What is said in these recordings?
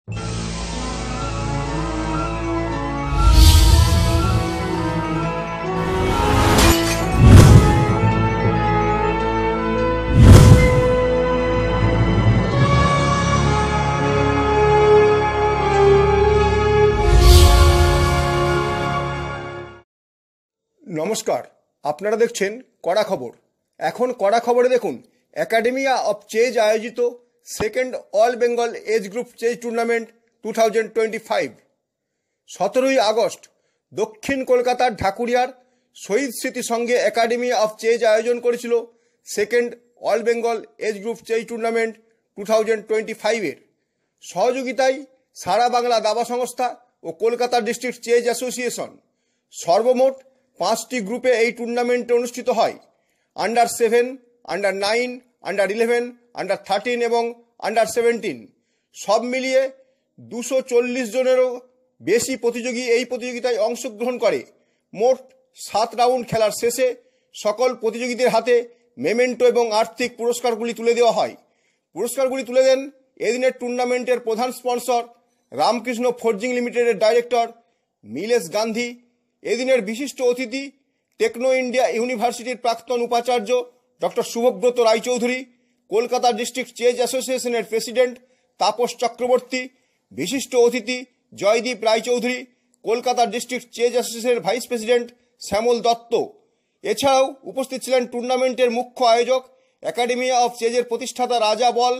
নমস্কার, আপনারা দেখছেন কড়া খবর। এখন কড়া খবরে দেখুন, একাডেমিয়া অফ চেজ আয়োজিত second all Bengal age group chess tournament 2025। 17ই আগস্ট দক্ষিণ কলকাতার ঢাকুরিয়ার শহীদ স্মৃতি সঙ্গে একাডেমিয়া অফ চেজ আয়োজন করেছিল second all Bengal age group chess tournament 2025-এর সহযোগিতায় সারা বাংলা দাবা সংস্থা ও কলকাতা ডিস্ট্রিক্ট চেজ অ্যাসোসিয়েশন। সর্বমোট 5টি গ্রুপে এই টুর্নামেন্টে অনুষ্ঠিত হয়। আন্ডার 7, আন্ডার 9, আন্ডার 11, আন্ডার 13 এবং আন্ডার 17 সব মিলিয়ে 240 জনেরও বেশি প্রতিযোগী এই প্রতিযোগিতায় অংশগ্রহণ করে। মোট 7 রাউন্ড খেলার শেষে সকল প্রতিযোগীদের হাতে মেমেন্টো এবং আর্থিক পুরস্কারগুলি তুলে দেওয়া হয়। পুরস্কারগুলি তুলে দেন এদিনের টুর্নামেন্টের প্রধান স্পন্সর রামকৃষ্ণ ফোর্জিং লিমিটেডের ডাইরেক্টর মিলেশ গান্ধী। এদিনের বিশিষ্ট অতিথি টেকনো ইন্ডিয়া ইউনিভার্সিটির প্রাক্তন উপাচার্য doctor Shubhabrata Raychaudhuri, Kolkata district chess অ্যাসোসিয়েশনের প্রেসিডেন্ট তাপস চক্রবর্তী, বিশিষ্ট অতিথি জয়দীপ রায়চৌধুরী, কলকাতা ডিস্ট্রিক্ট চেজ অ্যাসোসিয়েশনের ভাইস প্রেসিডেন্ট শ্যামল দত্ত। এছাড়াও উপস্থিত ছিলেন টুর্নামেন্টের মুখ্য আয়োজক একাডেমিয়া অফ চেজের প্রতিষ্ঠাতা রাজা বল,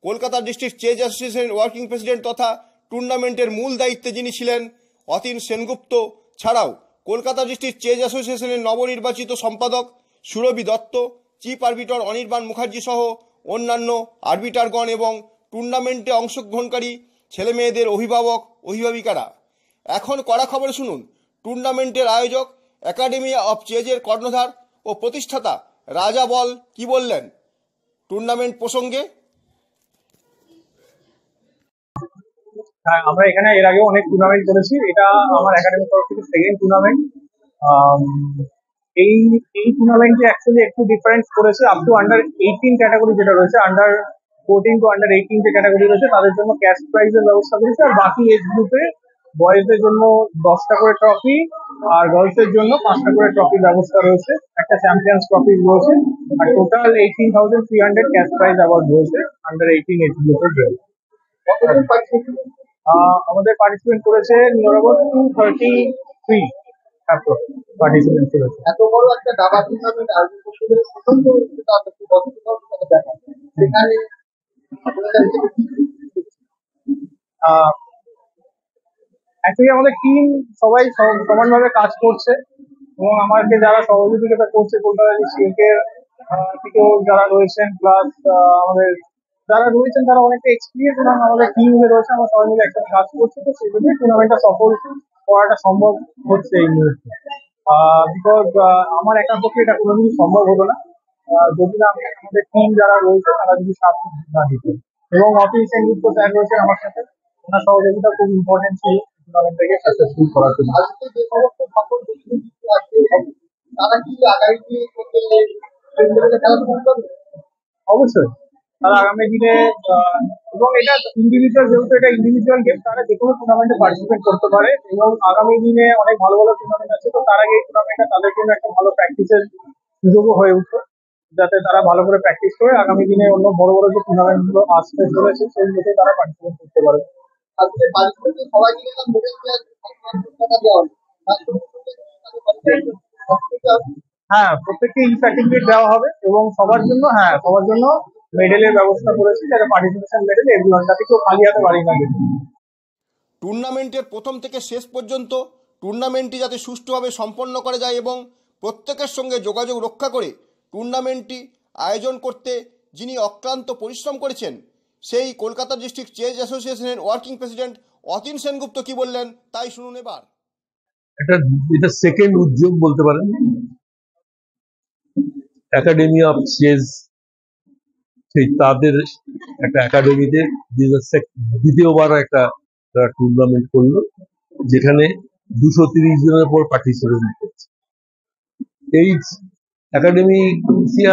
কলকাতা ডিস্ট্রিক্ট চেজ অ্যাসোসিয়েশনের ওয়ার্কিং প্রেসিডেন্ট তথা টুর্নামেন্টের মূল দায়িত্বে যিনি ছিলেন অতীন সেনগুপ্ত। ছাড়াও কলকাতা ডিস্ট্রিক্ট চেজ অ্যাসোসিয়েশনের নবনির্বাচিত সম্পাদক সুরভি দত্ত, চিফ আরবিটর অনির্বাণ মুখার্জি সহ অন্যান্য আরবিটারগণ এবং টুর্নামেন্টে অংশগ্রহণকারী ছেলেমেয়েদের অভিভাবক অভিভাবিকারা। এখন কড়া খবরে শুনুন টুর্নামেন্টের আয়োজক একাডেমিয়া অফ চেজের কর্ণধার ও প্রতিষ্ঠাতা রাজা বল কি বললেন টুর্নামেন্ট প্রসঙ্গে। হ্যাঁ, আমরা এখানে এর আগেও অনেক টুর্নামেন্ট করেছি। এটা আমার একাডেমির তরফ থেকে সেকেন্ড টুর্নামেন্ট। এই টুর্নামেন্টে অ্যাকচুয়ালি একটু ডিফারেন্স করেছে। আপ টু আন্ডার 18 ক্যাটাগরি যেটা রয়েছে, আন্ডার 14 টু আন্ডার 18 যে ক্যাটাগরি রয়েছে তাদের জন্য ক্যাশ প্রাইজের ব্যবস্থা করেছে। আর বাকি এজ গ্রুপে বয়েজদের জন্য 10টা করে ট্রফি আর গার্লসের জন্য 5টা করে ট্রফির ব্যবস্থা রয়েছে। একটা চ্যাম্পিয়ন্স ট্রফি রয়েছে আর টোটাল 18,300 ক্যাশ প্রাইজ অ্যাওয়ার্ড রয়েছে আন্ডার 18 এজ গ্রুপের জন্য। আমাদের পার্টিসিপেন্ট করেছে নিয়ার অ্যাবাউট 233 পার্টিসিপেন্ট করেছে। এত বড় একটা দাবা টুর্নামেন্ট আয়োজন করতে গেলে স্বতন্ত্র সেখানে অ্যাকচুয়ালি আমাদের টিম সবাই সমানভাবে কাজ করছে এবং আমাকে যারা সহযোগিতা করছে কলকাতা ডিস্ট্রিক্টের থেকেও যারা রয়েছেন, প্লাস আমাদের যারা রয়েছেন তারা অনেকটা এক্সপিরিয়েন্স এবং আমাদের টিম যে রয়েছে আমরা সবাই মিলে একসাথে কাজ করছি। তো সেই জন্যই টুর্নামেন্টটা সফল করাটা সম্ভব হচ্ছে এই মুহূর্তে। বিকজ আমার একার পক্ষে এটা কোনো কিছু সম্ভব হতো না যদি না আমাদের টিম যারা রয়েছে তারা যদি সাথ না দিত। এবং অতীন সেনগুপ্ত স্যার রয়েছেন আমার সাথে, ওনার সহযোগিতা খুব ইম্পর্টেন্ট ছিল টুর্নামেন্টটাকে সাকসেসফুল করার জন্য। যে সমস্ত তারা কি আগামী খেলা শুরু করবে? অবশ্যই তারা আগামী দিনে এবং এটা ইন্ডিভিজুয়াল, যেহেতু এটা ইন্ডিভিজুয়াল গেম, তারা যে কোনো টুর্নামেন্টে পার্টিসিপেট করতে পারে এবং আগামী দিনে অনেক ভালো ভালো টুর্নামেন্ট আছে। তো তার আগে এই টুর্নামেন্টটা তাদের জন্য একটা ভালো প্র্যাকটিসের সুযোগও হয়ে উঠবে, যাতে তারা ভালো করে প্র্যাকটিস করে আগামী দিনে অন্য বড় বড় যে টুর্নামেন্ট গুলো আসতে চলেছে সেইগুলোতে তারা পার্টিসিপেট করতে পারে। আজকে পার্টিসিপেন্ট সবাই মিলে হ্যাঁ, প্রত্যেককে ই সার্টিফিকেট দেওয়া হবে এবং সবার জন্য মেডেলের ব্যবস্থা করেছি, যারা পার্টিসিপেশন মেডেল এভরিওয়ান, যাতে কেউ খালি হাতে বাড়ি না যেতে। টুর্নামেন্টের প্রথম থেকে শেষ পর্যন্ত টুর্নামেন্টটি যাতে সুষ্ঠুভাবে সম্পন্ন করা যায় এবং প্রত্যেকের সঙ্গে যোগাযোগ রক্ষা করে টুর্নামেন্টটি আয়োজন করতে যিনি অক্লান্ত পরিশ্রম করেছেন সেই কলকাতা ডিস্ট্রিক্ট চেজ অ্যাসোসিয়েশনের ওয়ার্কিং প্রেসিডেন্ট অতীন সেনগুপ্ত কি বললেন তাই শুনুন এবার। এটা সেকেন্ড উদ্যোগ বলতে পারেন একাডেমি অফ চেজ, সেই তাদের একটা একাডেমিতে দ্বিতীয়বার একটা টুর্নামেন্ট করলো, যেখানে 230 জনের উপর পার্টিসিপেট করছে। এই একাডেমি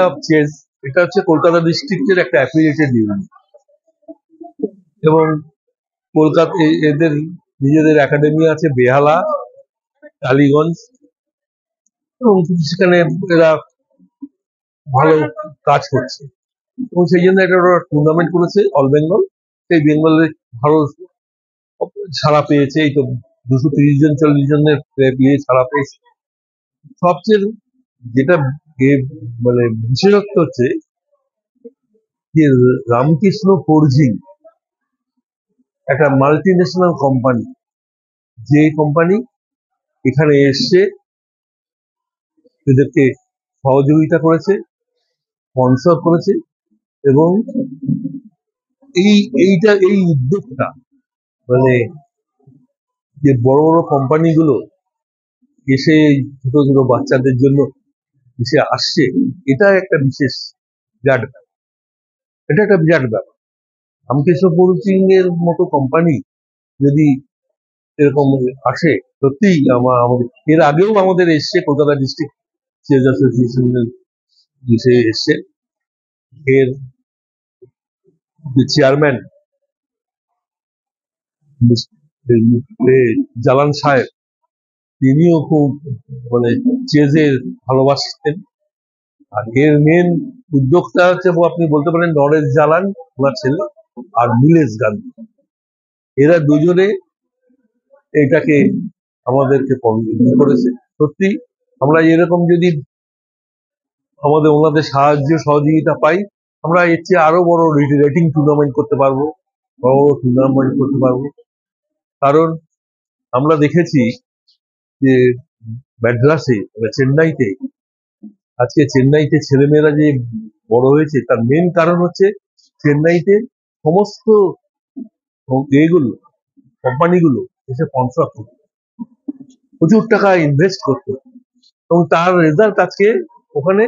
অফ চেজ এটা হচ্ছে কলকাতা ডিস্ট্রিক্টের একটা অ্যাফিলিয়েটেড ইউনিট এবং কলকাতা এদের নিজেদের একাডেমি আছে বেহালা, টালিগঞ্জ, এবং সেখানে এরা ভালো কাজ করছে, এবং সেই জন্য একটা ওরা টুর্নামেন্ট করেছে অল বেঙ্গল। সেই বেঙ্গলে ভালো ছাড়া পেয়েছে, এই তো 230 জন 40 জনের ছাড়া পেয়েছে। সবচেয়ে যেটা মানে বিশেষত্ব হচ্ছে যে রামকৃষ্ণ ফোর্জিং একটা মাল্টি ন্যাশনাল কোম্পানি, যে কোম্পানি এখানে এসছে এদেরকে সহযোগিতা করেছে, স্পন্সর করেছে, এবং এই উদ্যোগটা মানে যে বড় বড় কোম্পানিগুলো এসে ছোট ছোট বাচ্চাদের জন্য এসে আসছে, এটা একটা বিশেষ বিরাট ব্যাপার। এটা একটা বিরাট ব্যাপার। রামকৃষ্ণ ফোর্জিং এর মতো কোম্পানি যদি এরকম আসে, সত্যি আমাদের এর আগেও আমাদের এসছে, কলকাতা ডিস্ট্রিক্ট চেস অ্যাসোসিয়েশনের এসে এসছে। এর চেয়ারম্যান জালান সাহেব, তিনিও খুব মানে চেজের ভালোবাসতেন। আর এর মেন উদ্যোক্তা হচ্ছে আপনি বলতে পারেন নরেশ জালান, ওনার ছেলে, আর নীলেশ গান্ধী। এরা দুজনে এটাকে আমাদেরকে করেছে। সত্যি আমরা এরকম যদি আমাদের ওনাদের সাহায্য সহযোগিতা পাই, আমরা এর চেয়ে আরো বড় রেটিং টুর্নামেন্ট করতে পারবো, বড় বড় টুর্নামেন্ট করতে পারবো। কারণ আমরা দেখেছি যে ম্যাড্রাসে চেন্নাইতে, আজকে চেন্নাইতে ছেলেমেয়েরা যে বড় হয়েছে তার মেন কারণ হচ্ছে চেন্নাইতে সমস্ত এগুলো কোম্পানিগুলো এসে স্পন্সর করতো, প্রচুর টাকা ইনভেস্ট করতো, এবং তার রেজাল্ট আজকে ওখানে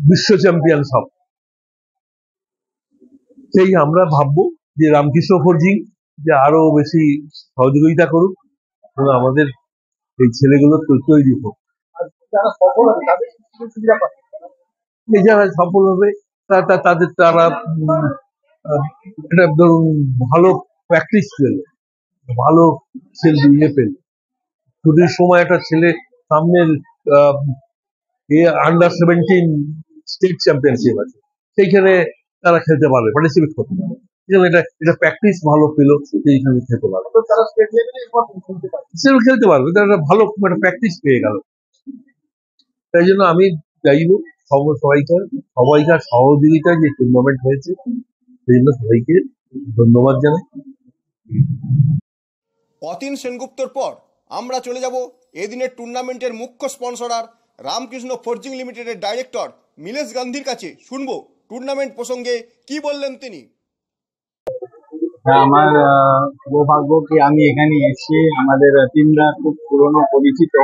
বিশ্ব চ্যাম্পিয়ন সব। সেই আমরা ভাববো যে রামকৃষ্ণ ফোর্জিং যে আরো বেশি সহযোগিতা করুক এবং আমাদের এই ছেলেগুলো তৈরি হোক। যারা সফল হবে তাদের কি সুবিধা পায়? যারা সফল হবে তাদের তারা একটা ধরুন ভালো প্র্যাকটিস পেলে, ভালো ছেলে পেলে, ছুটির সময় একটা ছেলে সামনের আন্ডার 17 স্টেট চ্যাম্পিয়নশিপ আছে, সেইখানে তারা খেলতে পারবে, পার্টিসিপেট করতে পারবে। এটা প্র্যাকটিস ভালো পেলো, এইখানে খেলতে পারবে, তারা স্টেট লেভেলে খেলতে পারে। খেলতে পারবে, তারা ভালো একটা প্র্যাকটিস পেয়ে গেল। তাই জন্য আমি চাইবো সবাইকার সহযোগিতায় যে টুর্নামেন্ট হয়েছে, সেই জন্য সবাইকে ধন্যবাদ জানাই। অতীন সেনগুপ্তর পর আমরা চলে যাব এদিনের টুর্নামেন্টের মুখ্য স্পন্সরার রামকৃষ্ণ ফোর্জিং লিমিটেডের ডাইরেক্টর নীলেশ গান্ধীর কাছে। শুনবো টুর্নামেন্ট প্রসঙ্গে কি বললেন তিনি। আমার সৌভাগ্য কি আমি এখানে এসে আমাদের টিমরা খুব পুরনো পরিচিত।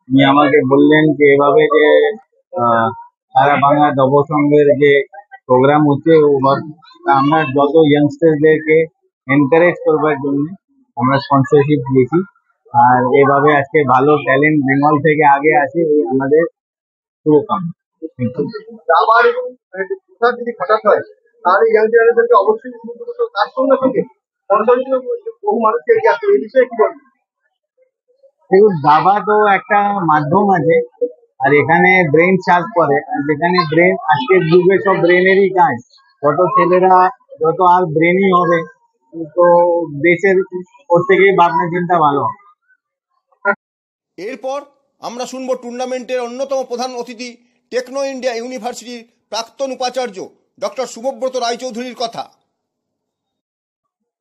উনি আমাকে বললেন যে এভাবে যে সারা বাংলা দব সংঘের যে প্রোগ্রাম হচ্ছে, আমরা যত ইয়াংস্টারদেরকে এনকারেজ করবার জন্য আমরা স্পন্সরশিপ দিয়েছি। আর এভাবে আজকে ভালো ট্যালেন্ট বেঙ্গল থেকে আগে আসে, এই আমাদের শুভকামনা। দাবার এবং প্রসার যদি হঠাৎ হয় তাহলে ইয়াং জেনারেশনকে অবশ্যই তার সঙ্গে সঙ্গে বহু মানুষকে এগিয়ে আসবে, এই বিষয়ে কি বলবেন? দেখুন, দাবা তো একটা মাধ্যম আছে, আর এখানে ব্রেন চার্জ করে, আর যেখানে ব্রেন আজকের যুগে সব ব্রেনেরই কাজ। যত ছেলেরা যত আর ব্রেনই হবে, তো দেশের প্রত্যেকেই ভাবনা চিন্তা ভালো হবে। এরপর আমরা শুনবো টুর্নামেন্টের অন্যতম প্রধান অতিথি টেকনো ইন্ডিয়া ইউনিভার্সিটির প্রাক্তন উপাচার্য ডক্টর শুভব্রত রায়চৌধুরীর কথা।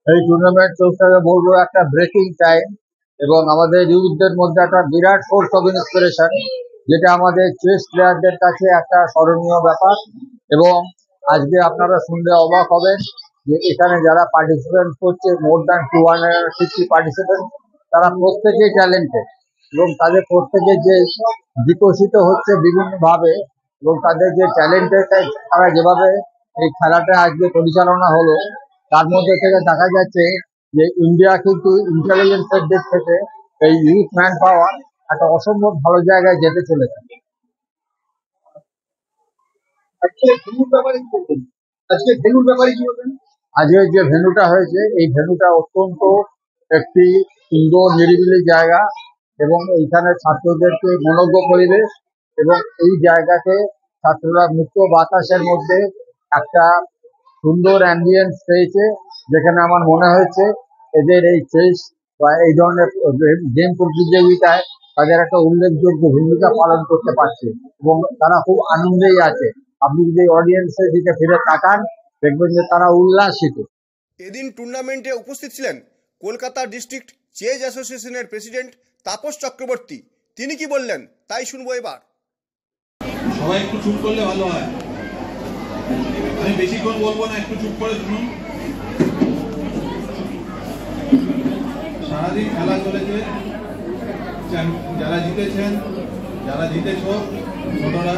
এই টুর্নামেন্ট চলছে বলবো একটা ব্রেকিং টাইম, এবং আমাদের ইউথদের মধ্যে একটা বিরাট সোর্স অফ ইন্সপিরেশন, যেটা আমাদের চেস প্লেয়ারদের কাছে একটা স্মরণীয় ব্যাপার। এবং আজকে আপনারা শুনলে অবাক হবেন যে এখানে যারা পার্টিসিপেন্ট করছে, মোর দ্যান 250 পার্টিসিপেন্ট, তারা প্রত্যেকেই ট্যালেন্টেড, এবং তাদের প্রত্যেকে যে বিকশিত হচ্ছে বিভিন্নভাবে, এবং তাদের যে ট্যালেন্টের তারা যেভাবে এই খেলাটা আজকে পরিচালনা হলো, তার মধ্যে থেকে দেখা যাচ্ছে যে ইন্ডিয়া কিন্তু ইন্টেলিজেন্সের দিক থেকে এই ইউথ ম্যান পাওয়ার একটা অসম্ভব ভালো জায়গায় যেতে চলেছে। আজকে ভেন্যুর ব্যাপারে কি বলবেন? আজকের যে ভেন্যুটা হয়েছে এই ভেন্যুটা অত্যন্ত একটি সুন্দর নিরিবিলি জায়গা এবং এইখানে ছাত্রদেরকে মনোজ্ঞ পরিবেশ এবং এই জায়গাতে ছাত্ররা মুক্ত বাতাসের মধ্যে একটা সুন্দর অ্যাম্বিয়েন্স পেয়েছে, যেখানে আমার মনে হয়েছে এদের এই চেস বা এই ধরনের গেম প্রতিযোগিতায় তাদের একটা উল্লেখযোগ্য ভূমিকা পালন করতে পারছে এবং তারা খুব আনন্দেই আছে। আপনি যদি অডিয়েন্সের দিকে ফিরে তাকান দেখবেন যে তারা উল্লাসিত। এদিন টুর্নামেন্টে উপস্থিত ছিলেন কলকাতা ডিস্ট্রিক্ট চেজ অ্যাসোসিয়েশনের প্রেসিডেন্ট তাপস চক্রবর্তী। তিনি কি বললেন তাই শুনবো এবার। সবাই একটু চুপ করলে ভালো হয়, আমি বেশিক্ষণ বলবো না, একটু চুপ করে শুনুন। সারাদিন খেলা চলেছে, যারা জিতেছেন যারা জিতেছ ছোটরা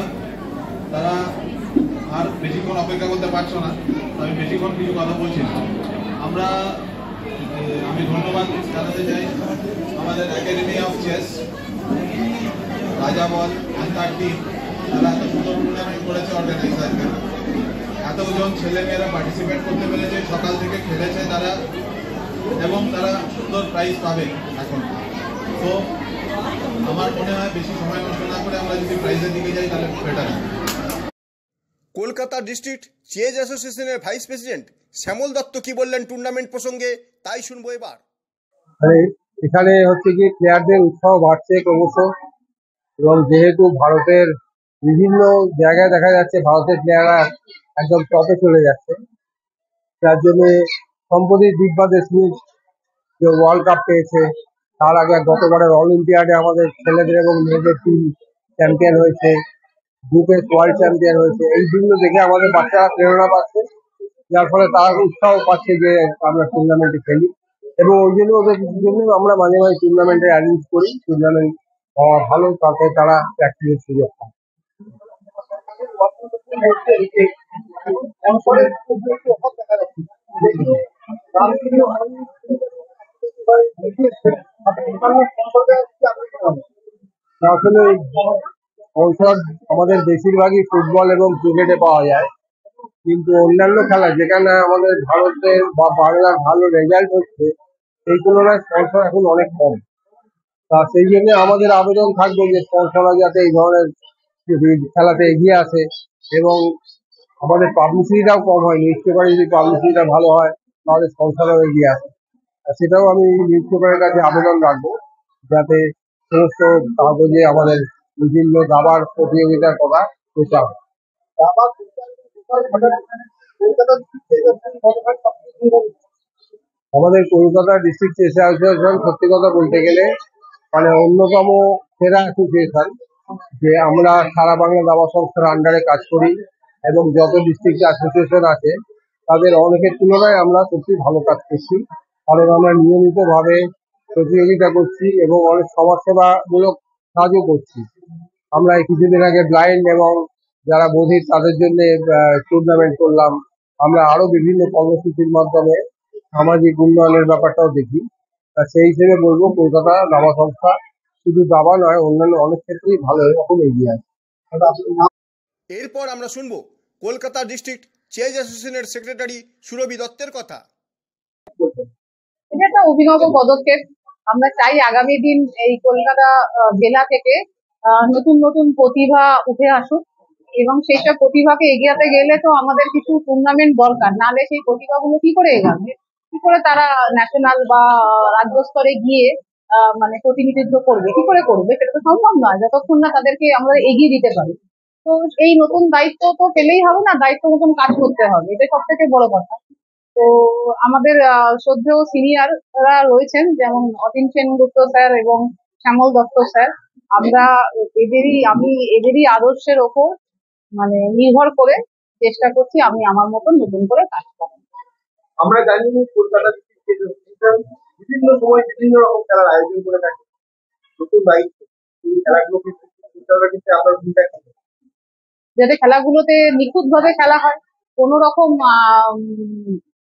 তারা আর বেশিক্ষণ অপেক্ষা করতে পারছো না, আমি বেশিক্ষণ কিছু কথা বলছি না। আমি ধন্যবাদ জানাতে চাই আমাদের একাডেমি অফ চেস, রাজা বল অ্যান্ড তার টিম, তারা এত সুন্দর টুর্নামেন্ট করেছে অর্গানাইজারকে। এতজন ছেলেমেয়েরা পার্টিসিপেট করতে পেরেছে, সকাল থেকে খেলেছে তারা এবং তারা সুন্দর প্রাইজ পাবে এখন। তো আমার মনে হয় বেশি সময় নষ্ট না করে আমরা যদি প্রাইজের দিকে যাই তাহলে বেটার হয়। কলকাতা ডিস্ট্রিক্ট চেজ অ্যাসোসিয়েশনের ভাইস প্রেসিডেন্ট শ্যামল দত্ত কি বললেন টুর্নামেন্ট প্রসঙ্গে তাই শুনবো এবার। এখানে হচ্ছে কি প্লেয়ারদের উৎসাহ বাড়ছে ক্রমশ এবং যেহেতু ভারতের বিভিন্ন জায়গায় দেখা যাচ্ছে ভারতের প্লেয়াররা একদম টপে চলে যাচ্ছে, যার জন্য সম্প্রতি দিব্যা দেশমুখ যে ওয়ার্ল্ড কাপ পেয়েছে, তার আগে গতবারের অলিম্পিয়াডে আমাদের ছেলেদের এবং মেয়েদের টিম চ্যাম্পিয়ন হয়েছে, গ্রুপের ওয়ার্ল্ড চ্যাম্পিয়ন হয়েছে। এইগুলো দেখে আমাদের বাচ্চারা প্রেরণা পাচ্ছে, যার ফলে তারা উৎসাহ পাচ্ছে যে আমরা টুর্নামেন্টে খেলি এবং ওই জন্য ওদের জন্য আমরা মাঝে মাঝে টুর্নামেন্টে অ্যারেঞ্জ করি। টুর্নামেন্ট হওয়া ভালো, তাতে তারা প্র্যাকটিসের সুযোগ পায়। আসলে স্পন্সর আমাদের বেশিরভাগই ফুটবল এবং ক্রিকেটে পাওয়া যায়, কিন্তু অন্যান্য খেলা যেখানে আমাদের ভারতের বা বাংলার ভালো রেজাল্ট হচ্ছে সেই তুলনায় স্পন্সর এখন অনেক কম। তা সেই জন্য আমাদের আবেদন থাকবে যে স্পন্সররা যাতে এই ধরনের খেলাতে এগিয়ে আসে এবং আমাদের পাবলিসিটিটাও কম হয়। নিউজ পেপারে যদি পাবলিসিটিটা ভালো হয় তাহলে স্পন্সররাও এগিয়ে আসে। সেটাও আমি নিউজ পেপারের কাছে আবেদন রাখবো যাতে সমস্ত কাগজে আমাদের বিভিন্ন দাবার প্রতিযোগিতার কথা প্রচার হয়। আমাদের কলকাতা ডিস্ট্রিক্ট চেস অ্যাসোসিয়েশন সত্যি কথা বলতে গেলে মানে অন্যতম সেরা অ্যাসোসিয়েশন, যে আমরা সারা বাংলা দাবা সংস্থার আন্ডারে কাজ করি এবং যত ডিস্ট্রিক্ট অ্যাসোসিয়েশন আছে তাদের অনেকের তুলনায় আমরা সত্যি ভালো কাজ করছি, কারণ আমরা নিয়মিতভাবে প্রতিযোগিতা করছি এবং অনেক সমাজসেবামূলক কাজও করছি। আমরা এই কিছুদিন আগে ব্লাইন্ড এবং যারা বধির তাদের জন্য টুর্নামেন্ট করলাম। আমরা আরো বিভিন্ন কর্মসূচির মাধ্যমে সামাজিক উন্নয়নের ব্যাপারটাও দেখি। সেই হিসেবে বলবো কলকাতা দাবা সংস্থা শুধু দাবা নয় অন্যান্য অনেক ক্ষেত্রেই ভালো এখন এগিয়ে আছে। এরপর আমরা শুনবো কলকাতা ডিস্ট্রিক্ট চেজ অ্যাসোসিয়েশনের সেক্রেটারি সুরভি দত্তের কথা। এটা একটা অভিনব পদক্ষেপ। আমরা চাই আগামী দিন এই কলকাতা জেলা থেকে নতুন নতুন প্রতিভা উঠে আসুক এবং সেইসব প্রতিভাকে এগিয়াতে গেলে তো আমাদের কিছু টুর্নামেন্ট দরকার, নাহলে সেই প্রতিভাগুলো কি করে এগাবে, কি করে তারা ন্যাশনাল বা রাজ্য স্তরে গিয়ে মানে প্রতিনিধিত্ব করবে, কি করে করবে, সেটা তো সম্ভব নয় যতক্ষণ না তাদেরকে আমরা এগিয়ে দিতে পারি। তো এই নতুন দায়িত্ব তো পেলেই হবে না, দায়িত্ব মতন কাজ করতে হবে, এটা সব থেকে বড় কথা। তো আমাদের শ্রদ্ধেয় সিনিয়ররা রয়েছেন যেমন অতীন সেনগুপ্ত স্যার এবং শ্যামল দত্ত স্যার, আমরা আমি এদেরই আদর্শের ওপর মানে নির্ভর করে চেষ্টা করছি আমি আমার মতন নতুন করে কাজ করার। আমরা জানি কলকাতা বিভিন্ন সময় বিভিন্ন রকম খেলার আয়োজন করে থাকে, নতুন দায়িত্ব এই খেলাগুলোকে আপনার ভূমিকা কি? যাতে খেলাগুলোতে নিখুঁত ভাবে খেলা হয়, কোনো রকম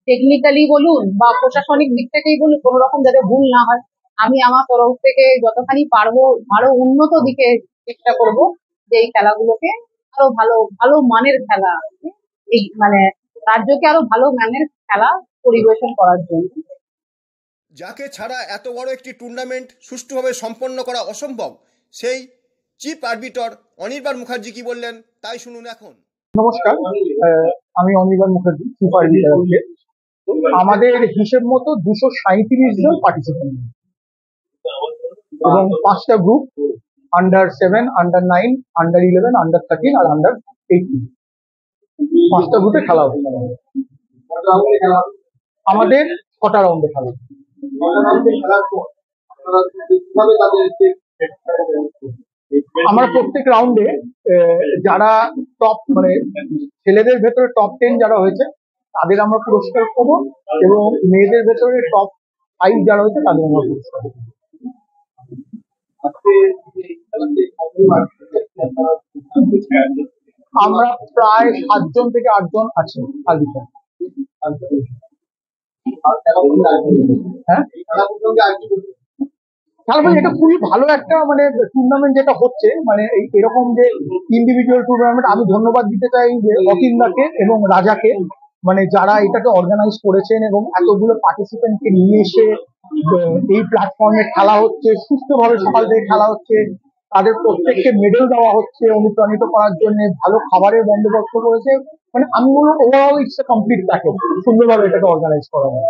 টেকনিক্যালি বলুন বা প্রশাসনিক দিক থেকেই বলুন কোনো রকম যাতে ভুল না হয়, আমি আমার তরফ থেকে যতখানি পারবো আরো উন্নত দিকে চেষ্টা করব যে এই খেলাগুলোকে আরো ভালো ভালো মানের খেলা, এই মানে রাজ্যকে আরো ভালো মানের খেলা পরিবেশন করার জন্য। যাকে ছাড়া এত বড় একটি টুর্নামেন্ট সুষ্ঠুভাবে সম্পন্ন করা অসম্ভব, সেই চিফ আরবিটর অনির্বাণ মুখার্জি কি বললেন তাই শুনুন এখন। নমস্কার, আমি অনির্বাণ মুখার্জি, চিফ আরবিটর। আমাদের হিসেব মতো 237 জন পার্টিসিপেন্ট এবং 5টা group, under 7, under 9, under 11, under 13 আর আন্ডার 18। 5টা গ্রুপে খেলা হচ্ছে। আমাদের 6টা রাউন্ডে খেলা। আমরা প্রত্যেক রাউন্ডে যারা টপ, মানে ছেলেদের ভেতরে টপ 10 যারা হয়েছে তাদের আমরা পুরস্কার পাবো, এবং মেয়েদের ভেতরে টপ 5 যারা হয়েছে তাদের আমরা পুরস্কার পাবো। আমরা প্রায় 7 জন থেকে 8 জন আছি আরবিটর। হ্যাঁ, খেলাফল এটা খুবই ভালো একটা মানে টুর্নামেন্ট যেটা হচ্ছে, মানে এরকম যে ইন্ডিভিজুয়াল টুর্নামেন্ট। আমি ধন্যবাদ দিতে চাই যে অতীন্দাকে এবং রাজাকে, মানে যারা এটাকে অর্গানাইজ করেছেন এবং এতগুলো পার্টিসিপেন্টকে নিয়ে এসে এই প্ল্যাটফর্মে খেলা হচ্ছে, সুস্থভাবে সকাল থেকে খেলা হচ্ছে, তাদের প্রত্যেককে মেডেল দেওয়া হচ্ছে অনুপ্রাণিত করার জন্য, ভালো খাবারের বন্দোবস্ত করেছে। মানে আমি বলবো overall it's a complete package, সুন্দরভাবে এটাকে অর্গানাইজ করা হয়।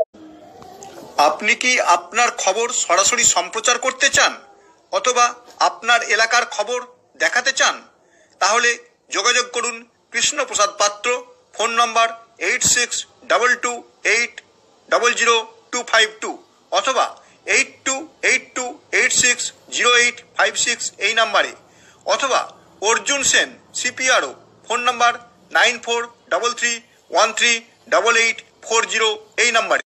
আপনি কি আপনার খবর সরাসরি সম্প্রচার করতে চান অথবা আপনার এলাকার খবর দেখাতে চান? তাহলে যোগাযোগ করুন কৃষ্ণপ্রসাদ পাত্র, ফোন নম্বর 8622800252 অথবা 8282860856 এই নাম্বারে, অথবা অর্জুন সেন সিপিআরও, ফোন নম্বর 9433138840 এই নাম্বারে।